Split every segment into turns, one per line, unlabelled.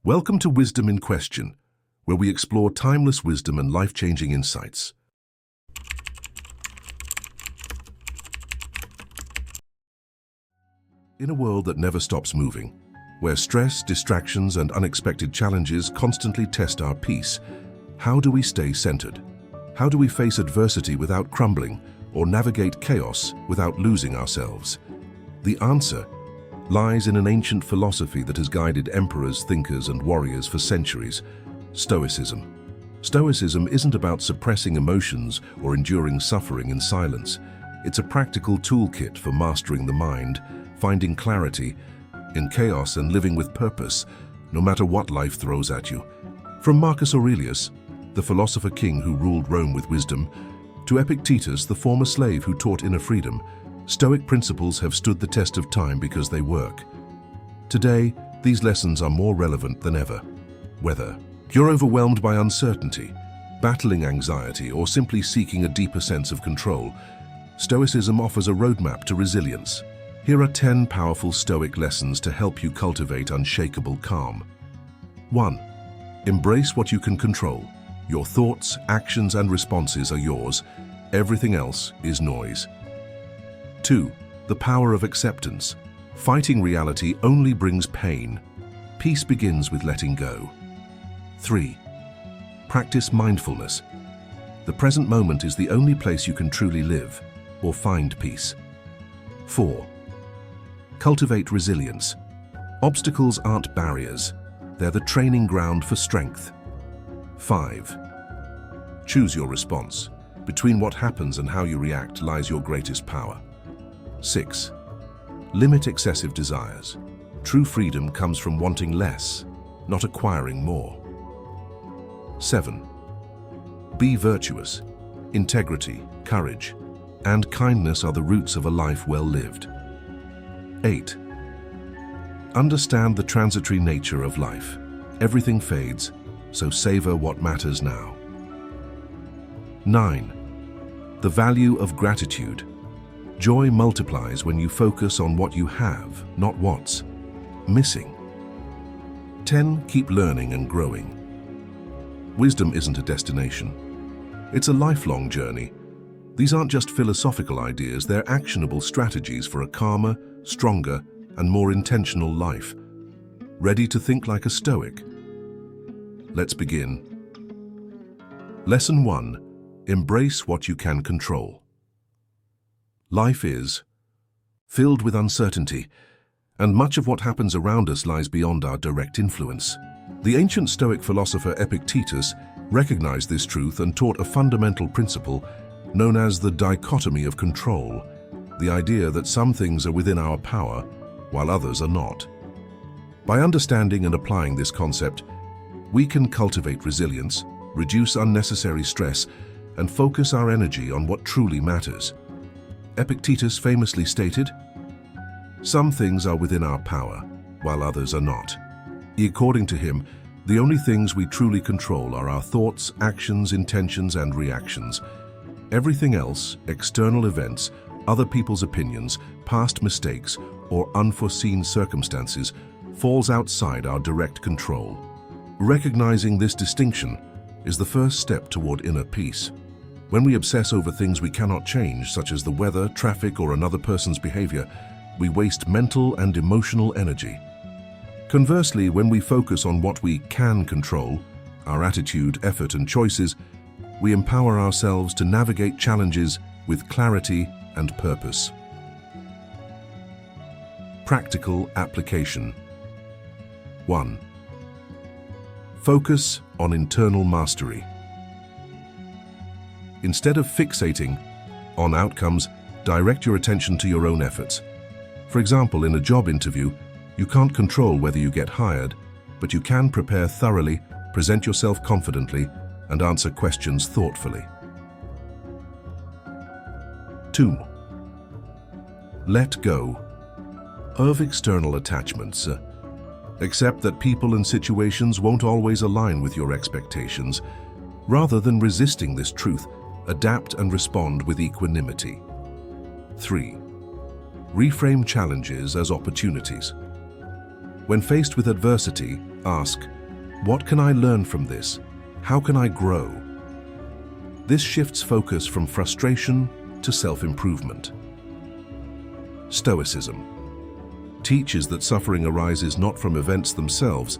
Welcome to Wisdom in Question, where we explore timeless wisdom and life-changing insights. In a world that never stops moving, where stress, distractions, and unexpected challenges constantly test our peace, how do we stay centered? How do we face adversity without crumbling, or navigate chaos without losing ourselves? The answer lies in an ancient philosophy that has guided emperors, thinkers, and warriors for centuries: Stoicism. Stoicism isn't about suppressing emotions or enduring suffering in silence. It's a practical toolkit for mastering the mind, finding clarity in chaos, and living with purpose, no matter what life throws at you. From Marcus Aurelius, the philosopher king who ruled Rome with wisdom, to Epictetus, the former slave who taught inner freedom, Stoic principles have stood the test of time because they work. Today, these lessons are more relevant than ever. Whether you're overwhelmed by uncertainty, battling anxiety, or simply seeking a deeper sense of control, Stoicism offers a roadmap to resilience. Here are 10 powerful Stoic lessons to help you cultivate unshakable calm. 1. Embrace what you can control. Your thoughts, actions, and responses are yours. Everything else is noise. 2. The power of acceptance. Fighting reality only brings pain. Peace begins with letting go. 3. Practice mindfulness. The present moment is the only place you can truly live or find peace. 4. Cultivate resilience. Obstacles aren't barriers. They're the training ground for strength. 5. Choose your response. Between what happens and how you react lies your greatest power. 6. Limit excessive desires. True freedom comes from wanting less, not acquiring more. 7. Be virtuous. Integrity, courage, and kindness are the roots of a life well lived. 8. Understand the transitory nature of life. Everything fades, so savor what matters now. 9. The value of gratitude. Joy multiplies when you focus on what you have, not what's missing. 10. Keep learning and growing. Wisdom isn't a destination. It's a lifelong journey. These aren't just philosophical ideas, they're actionable strategies for a calmer, stronger, and more intentional life. Ready to think like a Stoic? Let's begin. Lesson 1. Embrace what you can control. Life is filled with uncertainty, and much of what happens around us lies beyond our direct influence. The ancient Stoic philosopher Epictetus recognized this truth and taught a fundamental principle known as the dichotomy of control, the idea that some things are within our power while others are not. By understanding and applying this concept, we can cultivate resilience, reduce unnecessary stress, and focus our energy on what truly matters. Epictetus famously stated, "Some things are within our power, while others are not." According to him, the only things we truly control are our thoughts, actions, intentions, and reactions. Everything else, external events, other people's opinions, past mistakes, or unforeseen circumstances, falls outside our direct control. Recognizing this distinction is the first step toward inner peace. When we obsess over things we cannot change, such as the weather, traffic, or another person's behavior, we waste mental and emotional energy. Conversely, when we focus on what we can control, our attitude, effort, and choices, we empower ourselves to navigate challenges with clarity and purpose. Practical application. 1. Focus on internal mastery. Instead of fixating on outcomes, direct your attention to your own efforts. For example, in a job interview, you can't control whether you get hired, but you can prepare thoroughly, present yourself confidently, and answer questions thoughtfully. 2. Let go of external attachments. Accept that people and situations won't always align with your expectations. Rather than resisting this truth, adapt and respond with equanimity. 3. Reframe challenges as opportunities. When faced with adversity, ask, What can I learn from this? How can I grow? This shifts focus from frustration to self-improvement. Stoicism teaches that suffering arises not from events themselves,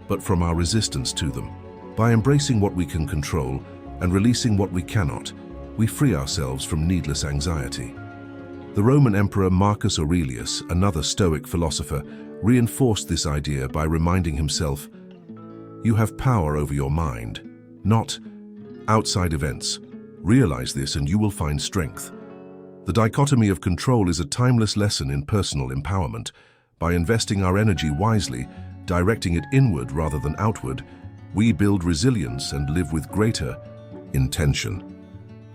but from our resistance to them. By embracing what we can control and releasing what we cannot, we free ourselves from needless anxiety. The Roman Emperor Marcus Aurelius, another Stoic philosopher, reinforced this idea by reminding himself, "You have power over your mind, not outside events. Realize this and you will find strength." The dichotomy of control is a timeless lesson in personal empowerment. By investing our energy wisely, directing it inward rather than outward, we build resilience and live with greater intention.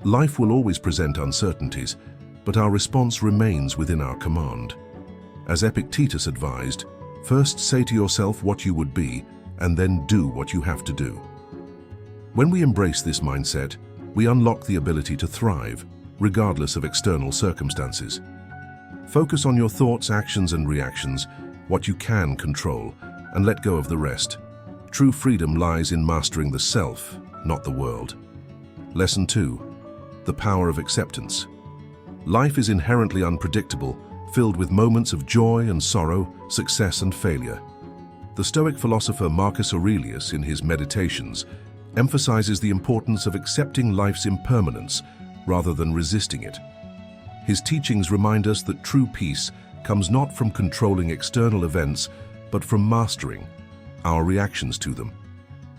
Life will always present uncertainties, but our response remains within our command. As Epictetus advised, first say to yourself what you would be, and then do what you have to do. When we embrace this mindset, we unlock the ability to thrive, regardless of external circumstances. Focus on your thoughts, actions, and reactions, what you can control, and let go of the rest. True freedom lies in mastering the self, not the world. Lesson 2. The power of acceptance. Life is inherently unpredictable, filled with moments of joy and sorrow, success and failure. The Stoic philosopher Marcus Aurelius, in his Meditations, emphasizes the importance of accepting life's impermanence rather than resisting it. His teachings remind us that true peace comes not from controlling external events, but from mastering our reactions to them.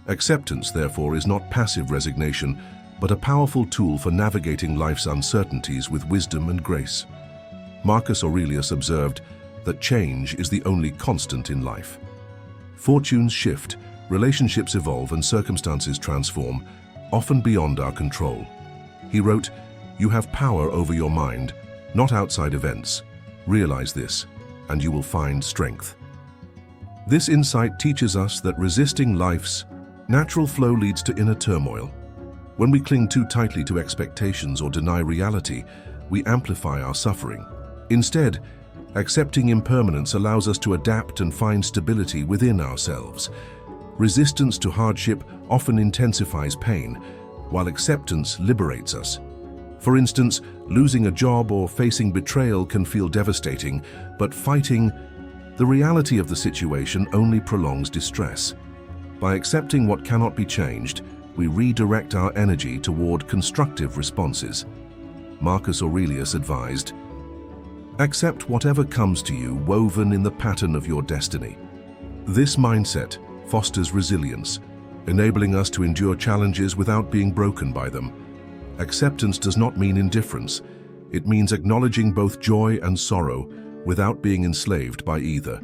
Acceptance, therefore, is not passive resignation, but a powerful tool for navigating life's uncertainties with wisdom and grace. Marcus Aurelius observed that change is the only constant in life. Fortunes shift, relationships evolve, and circumstances transform, often beyond our control. He wrote, "You have power over your mind, not outside events. Realize this, and you will find strength." This insight teaches us that resisting life's natural flow leads to inner turmoil. When we cling too tightly to expectations or deny reality, we amplify our suffering. Instead, accepting impermanence allows us to adapt and find stability within ourselves. Resistance to hardship often intensifies pain, while acceptance liberates us. For instance, losing a job or facing betrayal can feel devastating, but fighting the reality of the situation only prolongs distress. By accepting what cannot be changed, we redirect our energy toward constructive responses. Marcus Aurelius advised, "Accept whatever comes to you woven in the pattern of your destiny." This mindset fosters resilience, enabling us to endure challenges without being broken by them. Acceptance does not mean indifference. It means acknowledging both joy and sorrow without being enslaved by either.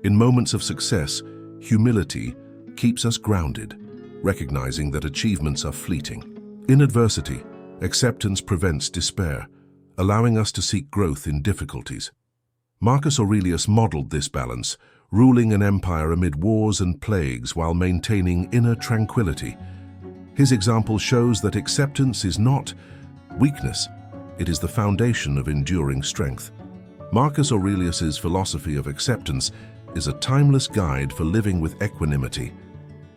In moments of success, humility keeps us grounded, recognizing that achievements are fleeting. In adversity, acceptance prevents despair, allowing us to seek growth in difficulties. Marcus Aurelius modeled this balance, ruling an empire amid wars and plagues while maintaining inner tranquility. His example shows that acceptance is not weakness, it is the foundation of enduring strength. Marcus Aurelius's philosophy of acceptance is a timeless guide for living with equanimity.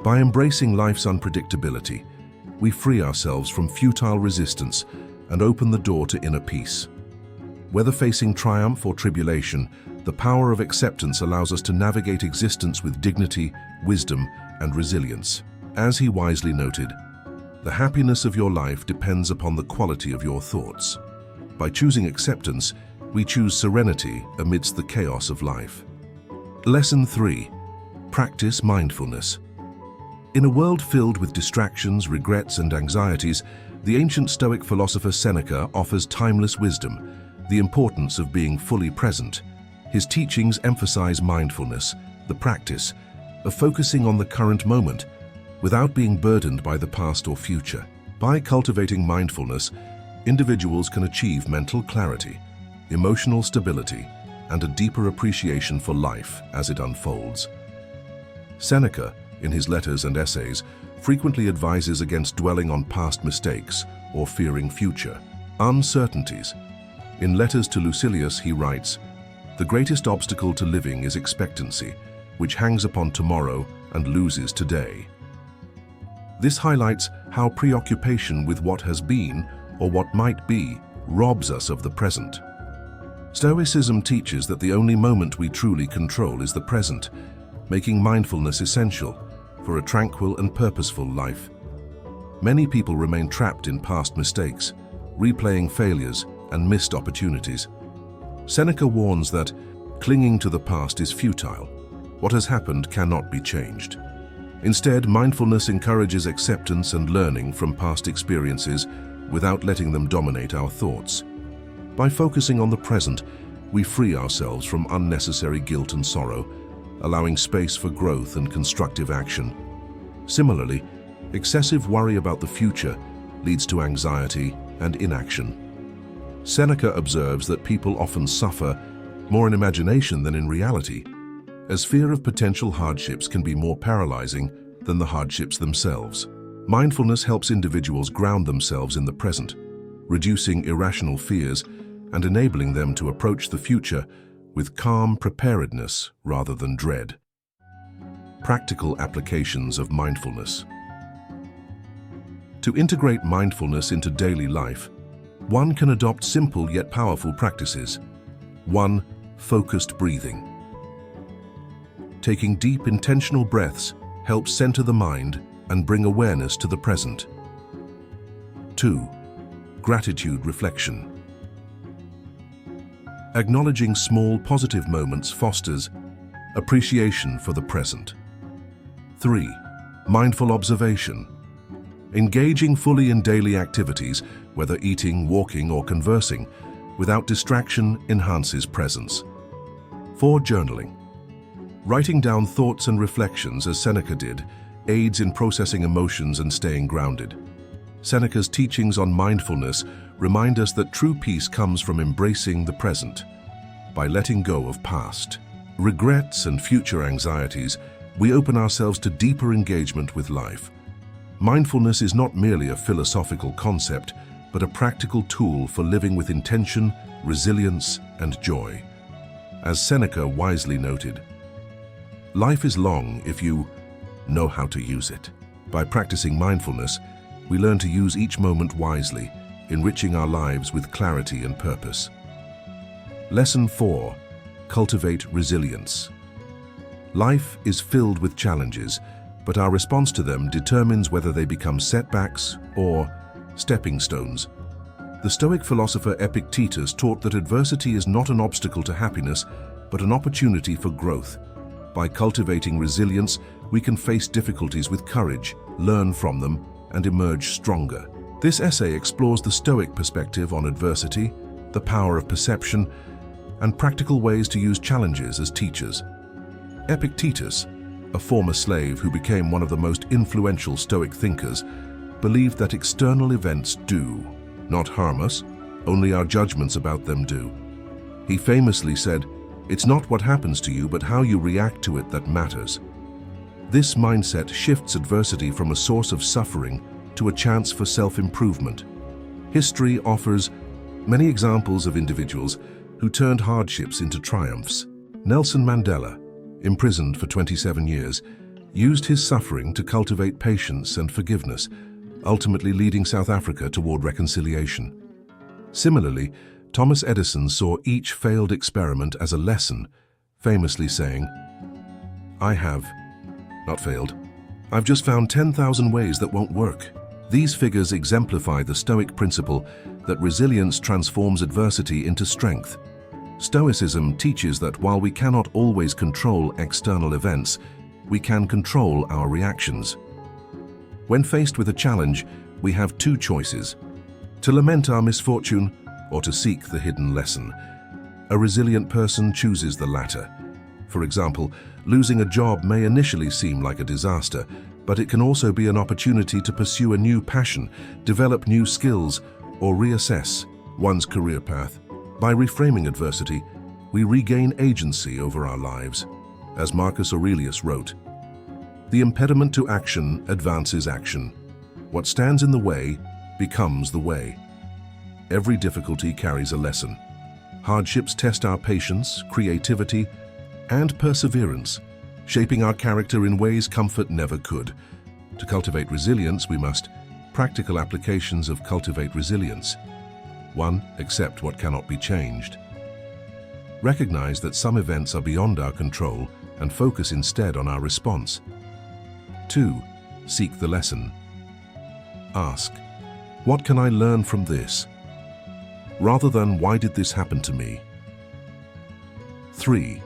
By embracing life's unpredictability, we free ourselves from futile resistance and open the door to inner peace. Whether facing triumph or tribulation, the power of acceptance allows us to navigate existence with dignity, wisdom, and resilience. As he wisely noted, the happiness of your life depends upon the quality of your thoughts. By choosing acceptance, we choose serenity amidst the chaos of life. Lesson 3. Practice mindfulness. In a world filled with distractions, regrets, and anxieties, the ancient Stoic philosopher Seneca offers timeless wisdom, the importance of being fully present. His teachings emphasize mindfulness, the practice of focusing on the current moment without being burdened by the past or future. By cultivating mindfulness, individuals can achieve mental clarity, emotional stability, and a deeper appreciation for life as it unfolds. Seneca, in his letters and essays, frequently advises against dwelling on past mistakes or fearing future uncertainties. In letters to Lucilius, he writes, "The greatest obstacle to living is expectancy, which hangs upon tomorrow and loses today. This highlights how preoccupation with what has been or what might be robs us of the present. Stoicism teaches that the only moment we truly control is the present, making mindfulness essential for a tranquil and purposeful life. Many people remain trapped in past mistakes, replaying failures and missed opportunities. Seneca warns that clinging to the past is futile. What has happened cannot be changed. Instead, mindfulness encourages acceptance and learning from past experiences without letting them dominate our thoughts. By focusing on the present, we free ourselves from unnecessary guilt and sorrow, allowing space for growth and constructive action. Similarly, excessive worry about the future leads to anxiety and inaction. Seneca observes that people often suffer more in imagination than in reality, as fear of potential hardships can be more paralyzing than the hardships themselves. Mindfulness helps individuals ground themselves in the present, reducing irrational fears and enabling them to approach the future with calm preparedness rather than dread. Practical applications of mindfulness. To integrate mindfulness into daily life, one can adopt simple yet powerful practices. 1. Focused breathing. Taking deep, intentional breaths helps center the mind and bring awareness to the present. 2. Gratitude reflection. Acknowledging small positive moments fosters appreciation for the present. 3. Mindful observation. Engaging fully in daily activities, whether eating, walking, or conversing, without distraction enhances presence. 4. Journaling. Writing down thoughts and reflections, as Seneca did, aids in processing emotions and staying grounded. Seneca's teachings on mindfulness remind us that true peace comes from embracing the present. By letting go of past regrets and future anxieties, we open ourselves to deeper engagement with life. Mindfulness is not merely a philosophical concept, but a practical tool for living with intention, resilience, and joy. As Seneca wisely noted, life is long if you know how to use it. By practicing mindfulness, we learn to use each moment wisely, enriching our lives with clarity and purpose. Lesson 4. Cultivate resilience. Life is filled with challenges, but our response to them determines whether they become setbacks or stepping stones. The Stoic philosopher Epictetus taught that adversity is not an obstacle to happiness, but an opportunity for growth. By cultivating resilience, we can face difficulties with courage, learn from them, and emerge stronger. This essay explores the Stoic perspective on adversity, the power of perception, and practical ways to use challenges as teachers. Epictetus, a former slave who became one of the most influential Stoic thinkers, believed that external events do not harm us, only our judgments about them do. He famously said, "It's not what happens to you, but how you react to it that matters." This mindset shifts adversity from a source of suffering to a chance for self-improvement. History offers many examples of individuals who turned hardships into triumphs. Nelson Mandela, imprisoned for 27 years, used his suffering to cultivate patience and forgiveness, ultimately leading South Africa toward reconciliation. Similarly, Thomas Edison saw each failed experiment as a lesson, famously saying, "I have not failed. I've just found 10,000 ways that won't work." These figures exemplify the Stoic principle that resilience transforms adversity into strength. Stoicism teaches that while we cannot always control external events, we can control our reactions. When faced with a challenge, we have two choices: to lament our misfortune or to seek the hidden lesson. A resilient person chooses the latter. For example, losing a job may initially seem like a disaster, but it can also be an opportunity to pursue a new passion, develop new skills, or reassess one's career path. By reframing adversity, we regain agency over our lives. As Marcus Aurelius wrote, "The impediment to action advances action. What stands in the way becomes the way." Every difficulty carries a lesson. Hardships test our patience, creativity, and perseverance, shaping our character in ways comfort never could. To cultivate resilience, we must practical applications of Cultivate Resilience. 1. Accept what cannot be changed. Recognize that some events are beyond our control and focus instead on our response. 2. Seek the lesson. Ask, what can I learn from this? Rather than, why did this happen to me? 3.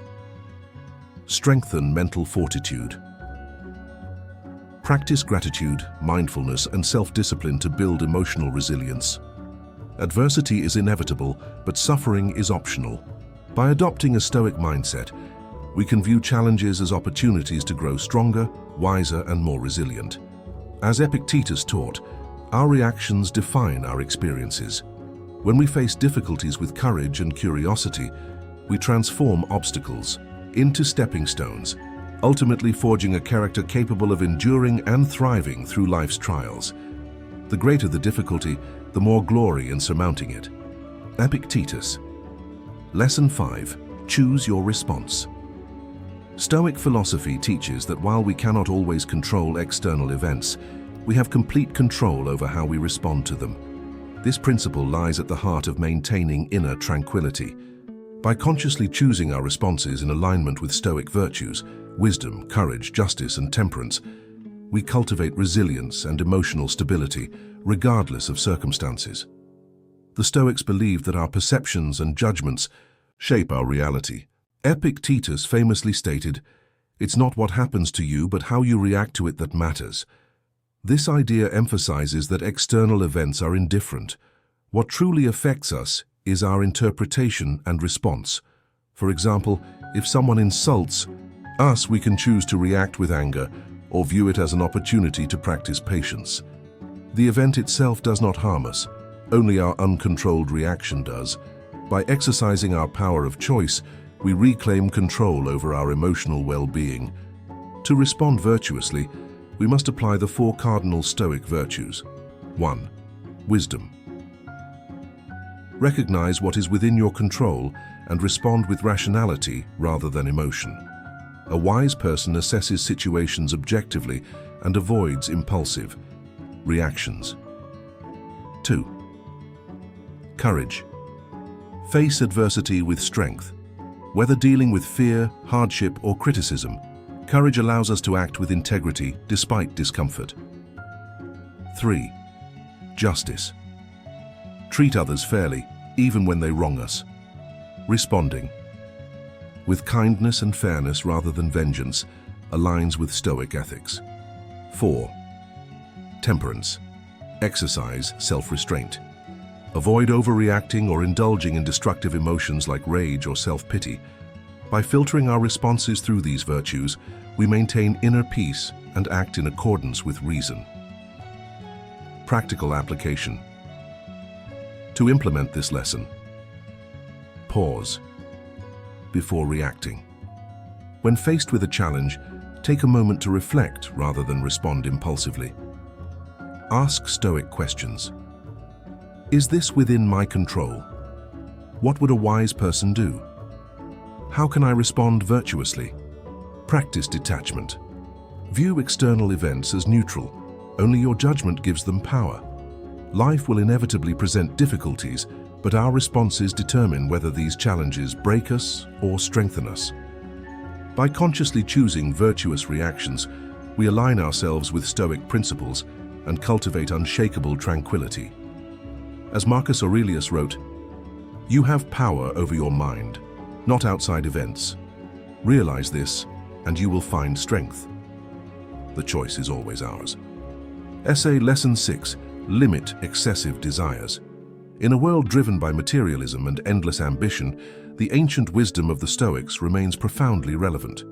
Strengthen mental fortitude. Practice gratitude, mindfulness, and self-discipline to build emotional resilience. Adversity is inevitable, but suffering is optional. By adopting a Stoic mindset, we can view challenges as opportunities to grow stronger, wiser, and more resilient. As Epictetus taught, our reactions define our experiences. When we face difficulties with courage and curiosity, we transform obstacles into stepping stones, ultimately forging a character capable of enduring and thriving through life's trials. The greater the difficulty, the more glory in surmounting it. Epictetus. Lesson 5. Choose your response. Stoic philosophy teaches that while we cannot always control external events, we have complete control over how we respond to them. This principle lies at the heart of maintaining inner tranquility. By consciously choosing our responses in alignment with Stoic virtues, wisdom, courage, justice, and temperance, we cultivate resilience and emotional stability, regardless of circumstances. The Stoics believed that our perceptions and judgments shape our reality. Epictetus famously stated, "It's not what happens to you, but how you react to it that matters." This idea emphasizes that external events are indifferent. What truly affects us is our interpretation and response. For example, if someone insults us, we can choose to react with anger or view it as an opportunity to practice patience. The event itself does not harm us, only our uncontrolled reaction does. By exercising our power of choice, we reclaim control over our emotional well-being. To respond virtuously, we must apply the 4 cardinal Stoic virtues. 1. Wisdom. Recognize what is within your control and respond with rationality rather than emotion. A wise person assesses situations objectively and avoids impulsive reactions. 2. Courage. Face adversity with strength. Whether dealing with fear, hardship, or criticism, courage allows us to act with integrity despite discomfort. 3. Justice. Treat others fairly, even when they wrong us. Responding with kindness and fairness rather than vengeance aligns with Stoic ethics. 4. Temperance. Exercise self-restraint. Avoid overreacting or indulging in destructive emotions like rage or self-pity. By filtering our responses through these virtues, we maintain inner peace and act in accordance with reason. Practical application. To implement this lesson, pause before reacting. When faced with a challenge, take a moment to reflect rather than respond impulsively. Ask Stoic questions. Is this within my control? What would a wise person do? How can I respond virtuously? Practice detachment. View external events as neutral. Only your judgment gives them power. Life will inevitably present difficulties, but our responses determine whether these challenges break us or strengthen us. By consciously choosing virtuous reactions, we align ourselves with Stoic principles and cultivate unshakable tranquility. As Marcus Aurelius wrote, "You have power over your mind, not outside events. Realize this, and you will find strength." The choice is always ours. Essay Lesson 6. Limit excessive desires. In a world driven by materialism and endless ambition, the ancient wisdom of the Stoics remains profoundly relevant.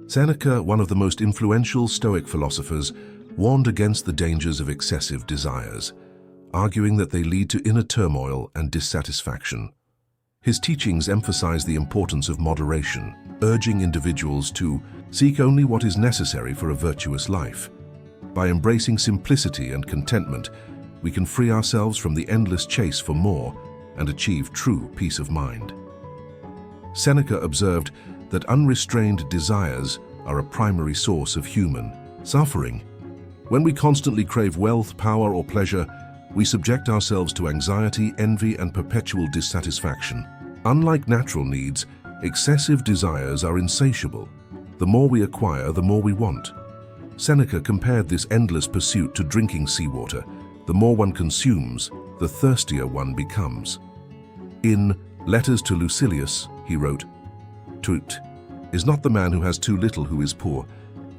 Seneca, one of the most influential Stoic philosophers, warned against the dangers of excessive desires, arguing that they lead to inner turmoil and dissatisfaction. His teachings emphasize the importance of moderation, urging individuals to seek only what is necessary for a virtuous life. By embracing simplicity and contentment, we can free ourselves from the endless chase for more and achieve true peace of mind. Seneca observed that unrestrained desires are a primary source of human suffering. When we constantly crave wealth, power, or pleasure, we subject ourselves to anxiety, envy, and perpetual dissatisfaction. Unlike natural needs, excessive desires are insatiable. The more we acquire, the more we want. Seneca compared this endless pursuit to drinking seawater. The more one consumes, the thirstier one becomes. In Letters to Lucilius, he wrote, "Tut is not the man who has too little who is poor,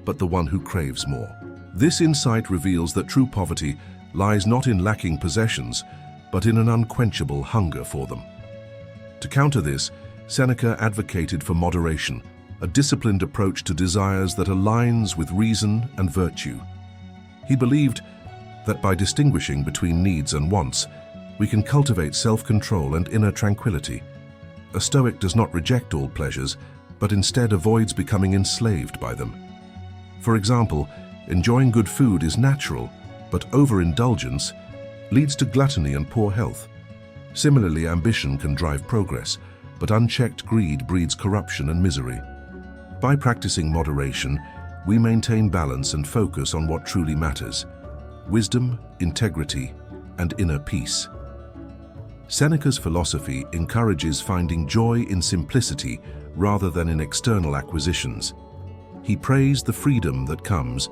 but the one who craves more." This insight reveals that true poverty lies not in lacking possessions, but in an unquenchable hunger for them. To counter this, Seneca advocated for moderation, a disciplined approach to desires that aligns with reason and virtue. He believed that by distinguishing between needs and wants, we can cultivate self-control and inner tranquility. A Stoic does not reject all pleasures, but instead avoids becoming enslaved by them. For example, enjoying good food is natural, but overindulgence leads to gluttony and poor health. Similarly, ambition can drive progress, but unchecked greed breeds corruption and misery. By practicing moderation, we maintain balance and focus on what truly matters: wisdom, integrity, and inner peace. Seneca's philosophy encourages finding joy in simplicity rather than in external acquisitions. He praised the freedom that comes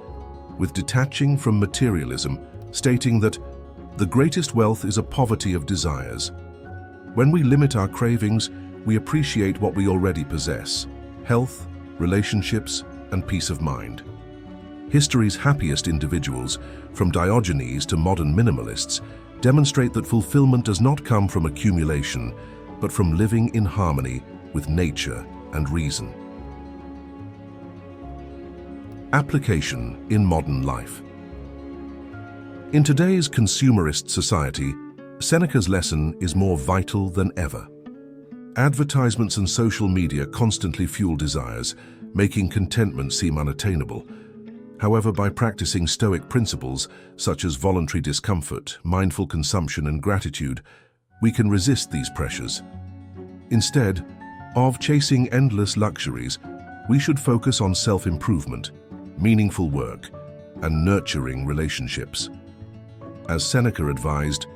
with detaching from materialism, stating that the greatest wealth is a poverty of desires. When we limit our cravings, we appreciate what we already possess: health, relationships, and peace of mind. History's happiest individuals, from Diogenes to modern minimalists, demonstrate that fulfillment does not come from accumulation, but from living in harmony with nature and reason. Application in modern life. In today's consumerist society, Seneca's lesson is more vital than ever. Advertisements and social media constantly fuel desires, making contentment seem unattainable. However, by practicing Stoic principles such as voluntary discomfort, mindful consumption, and gratitude, we can resist these pressures. Instead of chasing endless luxuries, we should focus on self-improvement, meaningful work, and nurturing relationships. As Seneca advised,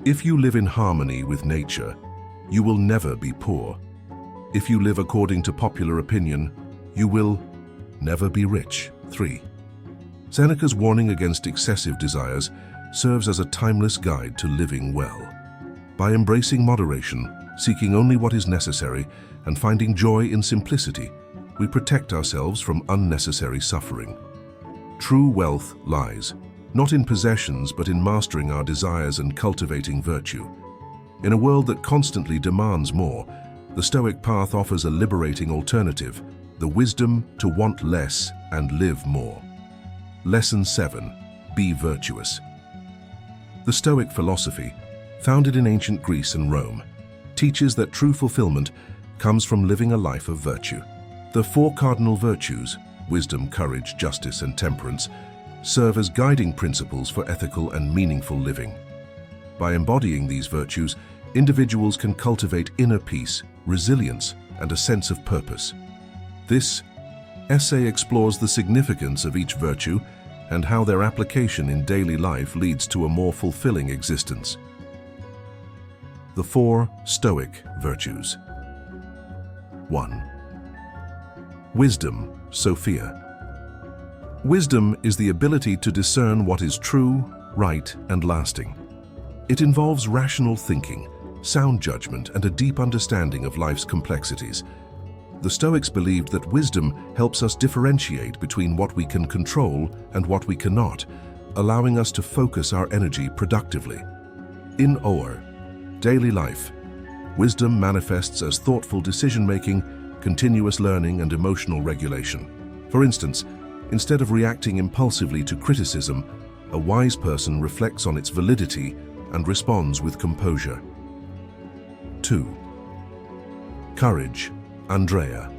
if you live in harmony with nature, you will never be poor. If you live according to popular opinion, you will never be rich. 3. Seneca's warning against excessive desires serves as a timeless guide to living well. By embracing moderation, seeking only what is necessary, and finding joy in simplicity, we protect ourselves from unnecessary suffering. True wealth lies not in possessions, but in mastering our desires and cultivating virtue. In a world that constantly demands more, the Stoic path offers a liberating alternative: the wisdom to want less and live more. Lesson 7. Be virtuous. The Stoic philosophy, founded in ancient Greece and Rome, teaches that true fulfillment comes from living a life of virtue. The 4 cardinal virtues, wisdom, courage, justice, and temperance, serve as guiding principles for ethical and meaningful living. By embodying these virtues, individuals can cultivate inner peace, resilience, and a sense of purpose. This essay explores the significance of each virtue and how their application in daily life leads to a more fulfilling existence. The 4 Stoic virtues. 1. Wisdom, Sophia. Wisdom is the ability to discern what is true, right, and lasting. It involves rational thinking, sound judgment, and a deep understanding of life's complexities. The Stoics believed that wisdom helps us differentiate between what we can control and what we cannot, allowing us to focus our energy productively. In our daily life, wisdom manifests as thoughtful decision-making, continuous learning, and emotional regulation. For instance, instead of reacting impulsively to criticism, a wise person reflects on its validity and responds with composure. 2. Courage, Andrea.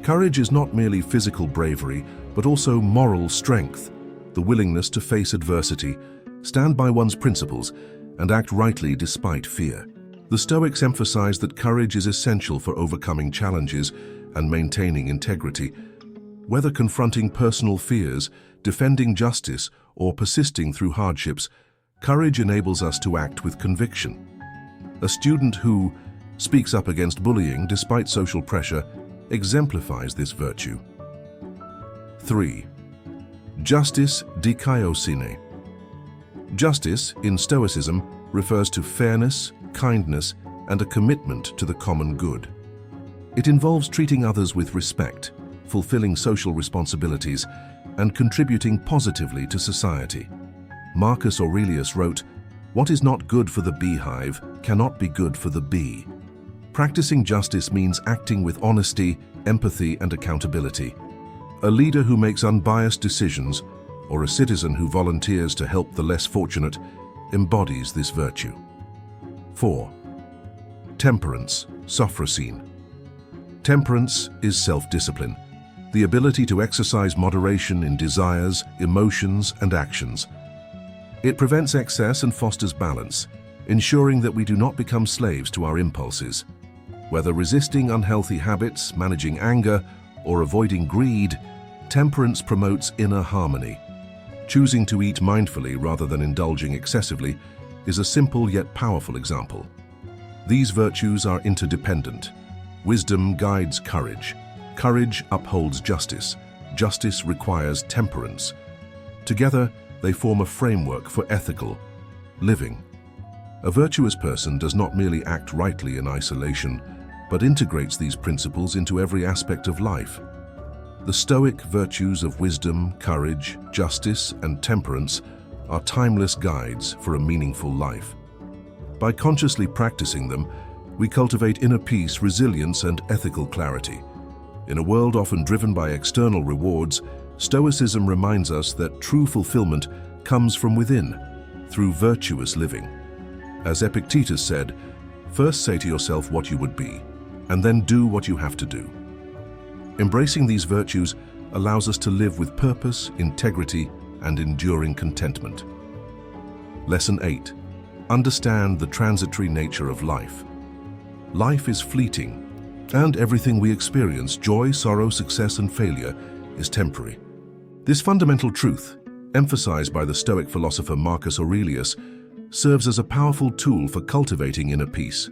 Courage is not merely physical bravery, but also moral strength, the willingness to face adversity, stand by one's principles, and act rightly despite fear. The Stoics emphasize that courage is essential for overcoming challenges and maintaining integrity, Whether confronting personal fears, defending justice, or persisting through hardships, courage enables us to act with conviction. A student who speaks up against bullying despite social pressure exemplifies this virtue. 3. Justice dikaiosine. Justice, in Stoicism, refers to fairness, kindness, and a commitment to the common good. It involves treating others with respect, fulfilling social responsibilities, and contributing positively to society. Marcus Aurelius wrote, "What is not good for the beehive cannot be good for the bee." Practicing justice means acting with honesty, empathy, and accountability. A leader who makes unbiased decisions, or a citizen who volunteers to help the less fortunate, embodies this virtue. 4. Temperance, sophrosine. Temperance is self-discipline, the ability to exercise moderation in desires, emotions, and actions. It prevents excess and fosters balance, ensuring that we do not become slaves to our impulses. Whether resisting unhealthy habits, managing anger, or avoiding greed, temperance promotes inner harmony. Choosing to eat mindfully rather than indulging excessively is a simple yet powerful example. These virtues are interdependent. Wisdom guides courage. Courage upholds justice. Justice requires temperance. Together, they form a framework for ethical living. A virtuous person does not merely act rightly in isolation, but integrates these principles into every aspect of life. The Stoic virtues of wisdom, courage, justice, and temperance are timeless guides for a meaningful life. By consciously practicing them, we cultivate inner peace, resilience, and ethical clarity. In a world often driven by external rewards, Stoicism reminds us that true fulfillment comes from within, through virtuous living. As Epictetus said, "First say to yourself what you would be, and then do what you have to do." Embracing these virtues allows us to live with purpose, integrity, and enduring contentment. Lesson 8. Understand the transitory nature of life. Life is fleeting, and everything we experience, joy, sorrow, success, and failure, is temporary. This fundamental truth, emphasized by the Stoic philosopher Marcus Aurelius, serves as a powerful tool for cultivating inner peace.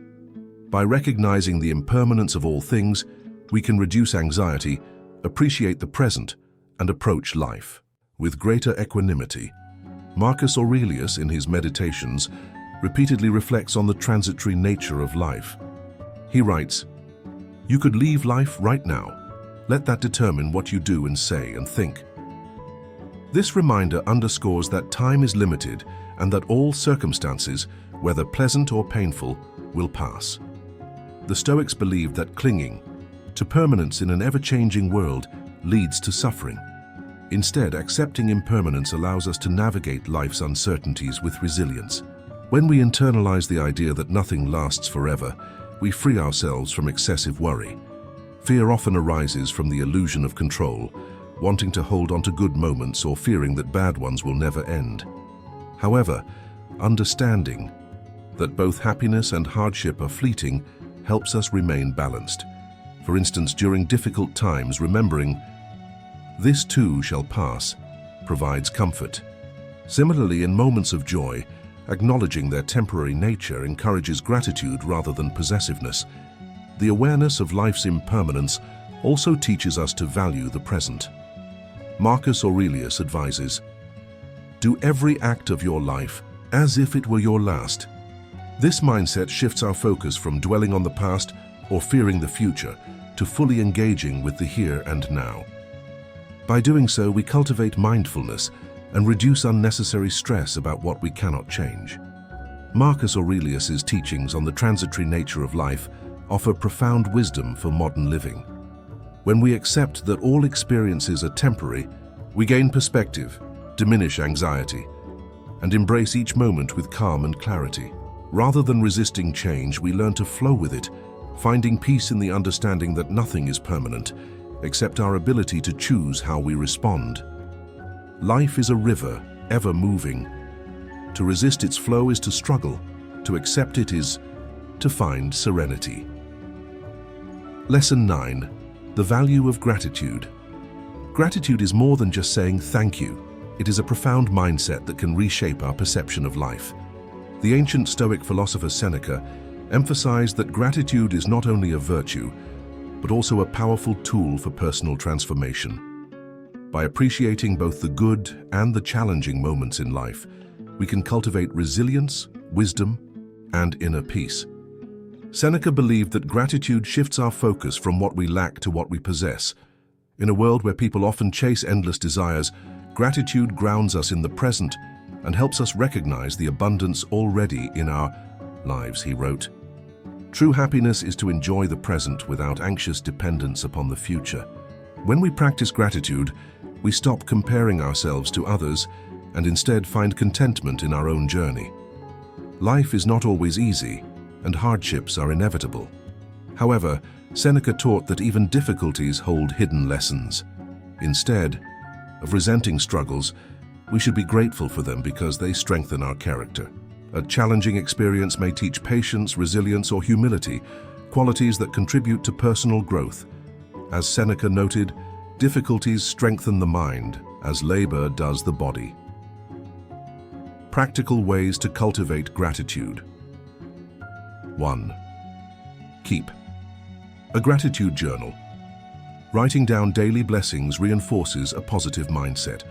By recognizing the impermanence of all things, we can reduce anxiety, appreciate the present, and approach life with greater equanimity. Marcus Aurelius, in his Meditations, repeatedly reflects on the transitory nature of life. He writes, "You could leave life right now. Let that determine what you do and say and think." This reminder underscores that time is limited and that all circumstances, whether pleasant or painful, will pass. The Stoics believed that clinging to permanence in an ever-changing world leads to suffering. Instead, accepting impermanence allows us to navigate life's uncertainties with resilience. When we internalize the idea that nothing lasts forever, we free ourselves from excessive worry. Fear often arises from the illusion of control, wanting to hold on to good moments or fearing that bad ones will never end. However, understanding that both happiness and hardship are fleeting helps us remain balanced. For instance, during difficult times, remembering, "This too shall pass," provides comfort. Similarly, in moments of joy, acknowledging their temporary nature encourages gratitude rather than possessiveness. The awareness of life's impermanence also teaches us to value the present. Marcus Aurelius advises, "Do every act of your life as if it were your last." This mindset shifts our focus from dwelling on the past or fearing the future to fully engaging with the here and now. By doing so, we cultivate mindfulness and reduce unnecessary stress about what we cannot change. Marcus Aurelius's teachings on the transitory nature of life offer profound wisdom for modern living. When we accept that all experiences are temporary, we gain perspective, diminish anxiety, and embrace each moment with calm and clarity. Rather than resisting change, we learn to flow with it, finding peace in the understanding that nothing is permanent, except our ability to choose how we respond. Life is a river, ever moving. To resist its flow is to struggle. To accept it is to find serenity. Lesson 9. The value of gratitude. Gratitude is more than just saying thank you. It is a profound mindset that can reshape our perception of life. The ancient Stoic philosopher Seneca emphasized that gratitude is not only a virtue, but also a powerful tool for personal transformation. By appreciating both the good and the challenging moments in life, we can cultivate resilience, wisdom, and inner peace. Seneca believed that gratitude shifts our focus from what we lack to what we possess. In a world where people often chase endless desires, gratitude grounds us in the present and helps us recognize the abundance already in our lives, he wrote. True happiness is to enjoy the present without anxious dependence upon the future. When we practice gratitude, we stop comparing ourselves to others and instead find contentment in our own journey. Life is not always easy, and hardships are inevitable. However, Seneca taught that even difficulties hold hidden lessons. Instead of resenting struggles, we should be grateful for them because they strengthen our character. A challenging experience may teach patience, resilience, or humility, qualities that contribute to personal growth. As Seneca noted, difficulties strengthen the mind, as labor does the body. Practical ways to cultivate gratitude. 1. Keep a gratitude journal. Writing down daily blessings reinforces a positive mindset.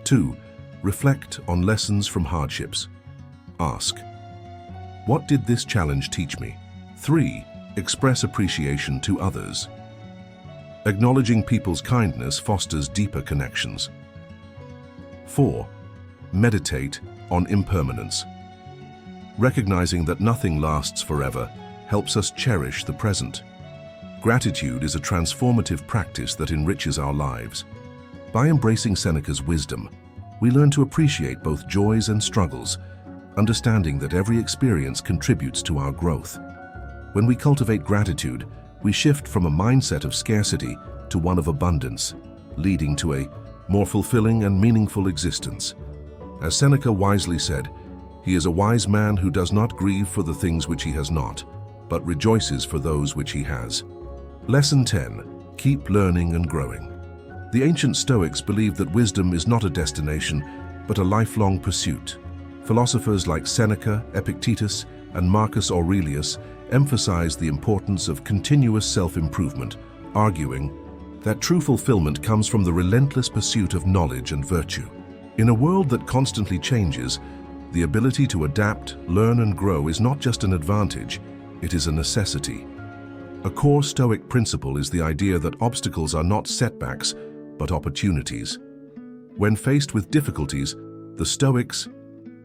2. Reflect on lessons from hardships. Ask, what did this challenge teach me? 3. Express appreciation to others. Acknowledging people's kindness fosters deeper connections. 4. Meditate on impermanence. Recognizing that nothing lasts forever helps us cherish the present. Gratitude is a transformative practice that enriches our lives. By embracing Seneca's wisdom, we learn to appreciate both joys and struggles, understanding that every experience contributes to our growth. When we cultivate gratitude, we shift from a mindset of scarcity to one of abundance, leading to a more fulfilling and meaningful existence. As Seneca wisely said, he is a wise man who does not grieve for the things which he has not, but rejoices for those which he has. Lesson 10. Keep learning and growing. The ancient Stoics believed that wisdom is not a destination, but a lifelong pursuit. Philosophers like Seneca, Epictetus, and Marcus Aurelius emphasized the importance of continuous self-improvement, arguing that true fulfillment comes from the relentless pursuit of knowledge and virtue. In a world that constantly changes, the ability to adapt, learn, and grow is not just an advantage, it is a necessity. A core Stoic principle is the idea that obstacles are not setbacks, but opportunities. When faced with difficulties, the Stoics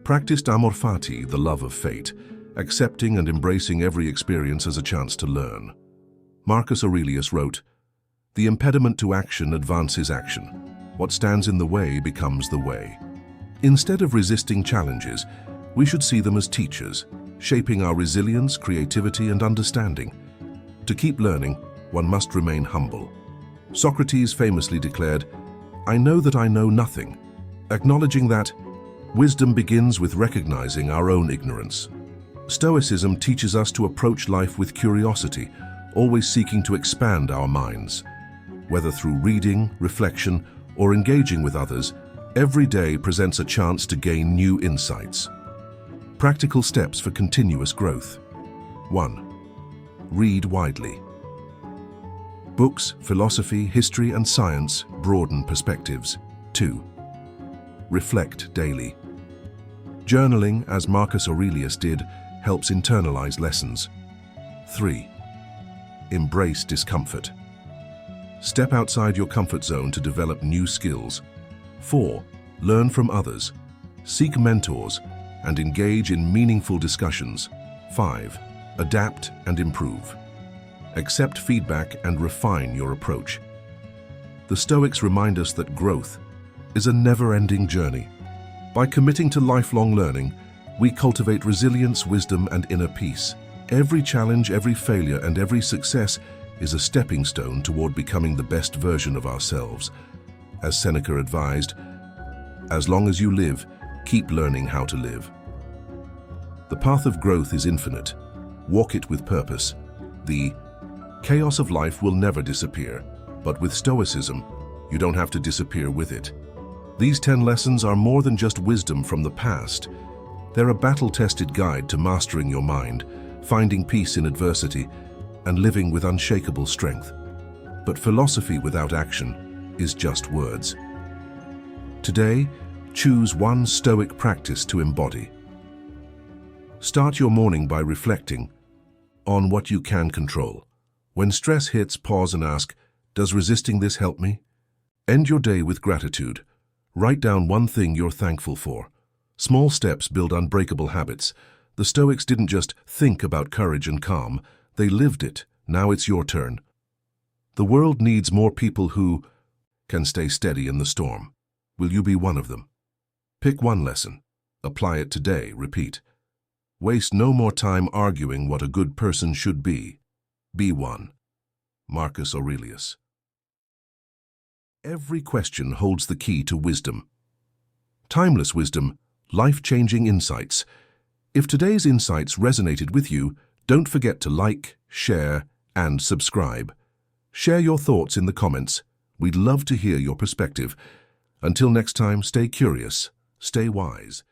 practiced amor fati, the love of fate, accepting and embracing every experience as a chance to learn. Marcus Aurelius wrote, "The impediment to action advances action. What stands in the way becomes the way." Instead of resisting challenges, we should see them as teachers, shaping our resilience, creativity, and understanding. To keep learning, one must remain humble. Socrates famously declared, "I know that I know nothing," acknowledging that wisdom begins with recognizing our own ignorance. Stoicism teaches us to approach life with curiosity, always seeking to expand our minds. Whether through reading, reflection, or engaging with others, every day presents a chance to gain new insights. Practical steps for continuous growth. 1. Read widely. Books, philosophy, history, and science broaden perspectives. 2. Reflect daily. Journaling, as Marcus Aurelius did, helps internalize lessons. 3. Embrace discomfort. Step outside your comfort zone to develop new skills. 4. Learn from others. Seek mentors and engage in meaningful discussions. 5. Adapt and improve. Accept feedback and refine your approach. The Stoics remind us that growth is a never-ending journey. By committing to lifelong learning, we cultivate resilience, wisdom, and inner peace. Every challenge, every failure, and every success is a stepping stone toward becoming the best version of ourselves. As Seneca advised, as long as you live, keep learning how to live. The path of growth is infinite. Walk it with purpose. The chaos of life will never disappear, but with Stoicism, You don't have to disappear with it. These 10 lessons are more than just wisdom from the past. They're a battle-tested guide to mastering your mind, finding peace in adversity, and living with unshakable strength. But philosophy without action is just words. Today, choose one Stoic practice to embody. Start your morning by reflecting on what you can control. When stress hits, pause and ask, does resisting this help me? End your day with gratitude. Write down one thing you're thankful for. Small steps build unbreakable habits. The Stoics didn't just think about courage and calm, they lived it. Now it's your turn. The world needs more people who can stay steady in the storm. Will you be one of them? Pick one lesson. Apply it today. Repeat. Waste no more time arguing what a good person should be. Be one. Marcus Aurelius. Every question holds the key to wisdom. Timeless wisdom, life-changing insights. If today's insights resonated with you, don't forget to like, share, and subscribe. Share your thoughts in the comments. We'd love to hear your perspective. Until next time, stay curious, stay wise.